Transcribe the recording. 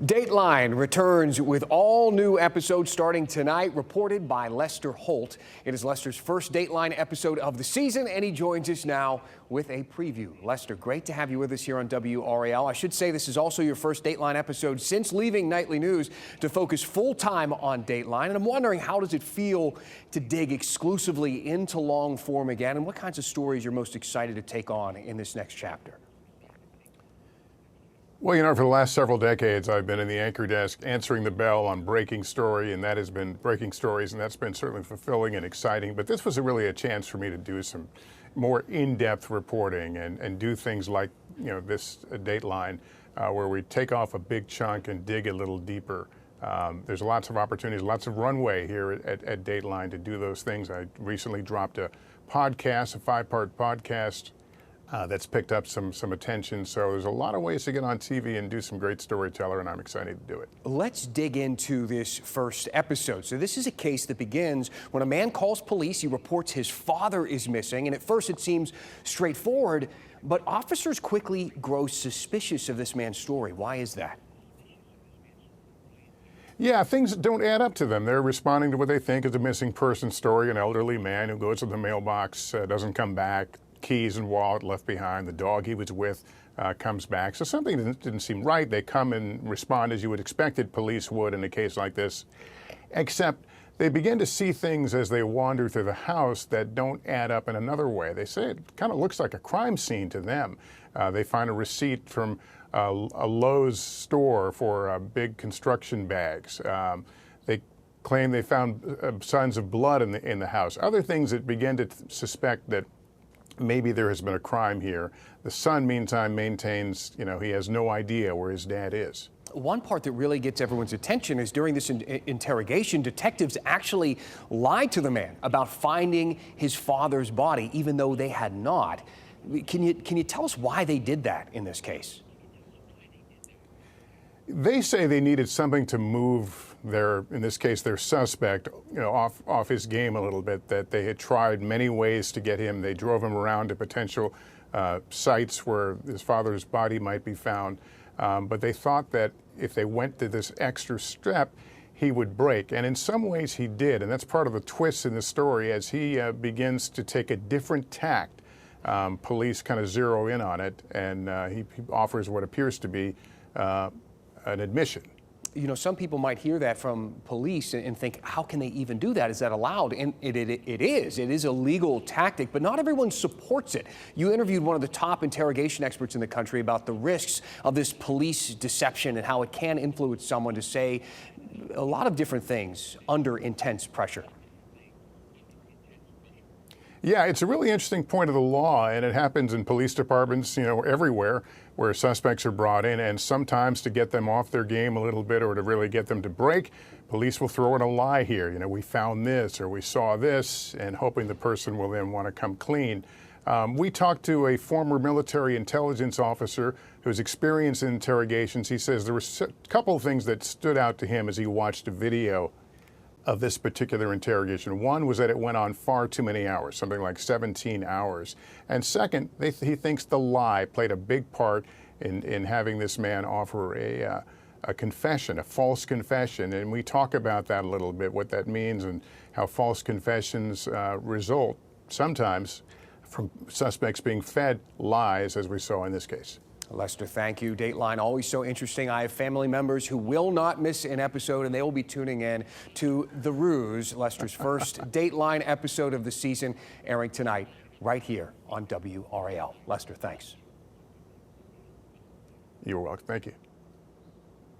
Dateline returns with all new episodes starting tonight, reported by Lester Holt. It is Lester's first Dateline episode of the season, and he joins us now with a preview. Lester, great to have you with us here on WRAL. I should say this is also your first Dateline episode since leaving Nightly News to focus full-time on Dateline, and I'm wondering, how does it feel to dig exclusively into long form again, and what kinds of stories you're most excited to take on in this next chapter? Well, for the last several decades, I've been in the anchor desk answering the bell on breaking story, and that has been breaking stories, and that's been certainly fulfilling and exciting. But this was really a chance for me to do some more in-depth reporting and do things like, this Dateline, where we take off a big chunk and dig a little deeper. There's lots of opportunities, lots of runway here at Dateline to do those things. I recently dropped a podcast, a 5-part podcast, that's picked up some attention. So there's a lot of ways to get on TV and do some great storytelling, and I'm excited to do it. Let's dig into this first episode. So this is a case that begins when a man calls police. He reports his father is missing, and at first it seems straightforward, but officers quickly grow suspicious of this man's story. Why is that? Yeah, things don't add up to them. They're responding to what they think is a missing person story, an elderly man who goes to the mailbox, doesn't come back, keys and wallet left behind, the dog he was with comes back. So something didn't seem right. They come and respond as you would expect police would in a case like this, except they begin to see things as they wander through the house that don't add up in another way. They say it kind of looks like a crime scene to them. They find a receipt from a Lowe's store for big construction bags. They claim they found signs of blood in the house. Other things that begin to suspect that maybe there has been a crime here. The son, meantime, maintains, he has no idea where his dad is. One part that really gets everyone's attention is during this interrogation, detectives actually lied to the man about finding his father's body, even though they had not. Can you tell us why they did that in this case? They say they needed something to move in this case, their suspect, off his game a little bit, that they had tried many ways to get him. They drove him around to potential sites where his father's body might be found. But they thought that if they went to this extra step, he would break. And in some ways he did. And that's part of the twist in the story as he begins to take a different tact. Police kind of zero in on it, and he offers what appears to be an admission. Some people might hear that from police and think, how can they even do that? Is that allowed? And it is a legal tactic, but not everyone supports it. You interviewed one of the top interrogation experts in the country about the risks of this police deception and how it can influence someone to say a lot of different things under intense pressure. Yeah, it's a really interesting point of the law, and it happens in police departments, everywhere, where suspects are brought in, and sometimes to get them off their game a little bit or to really get them to break, police will throw in a lie here. We found this or we saw this, and hoping the person will then want to come clean. We talked to a former military intelligence officer who's experienced in interrogations. He says there were a couple of things that stood out to him as he watched a video of this particular interrogation. One was that it went on far too many hours, something like 17 hours. And second, he thinks the lie played a big part in having this man offer a confession, a false confession. And we talk about that a little bit, what that means and how false confessions result sometimes from suspects being fed lies, as we saw in this case. Lester, thank you. Dateline, always so interesting. I have family members who will not miss an episode, and they will be tuning in to The Ruse, Lester's first Dateline episode of the season, airing tonight right here on WRAL. Lester, thanks. You're welcome. Thank you.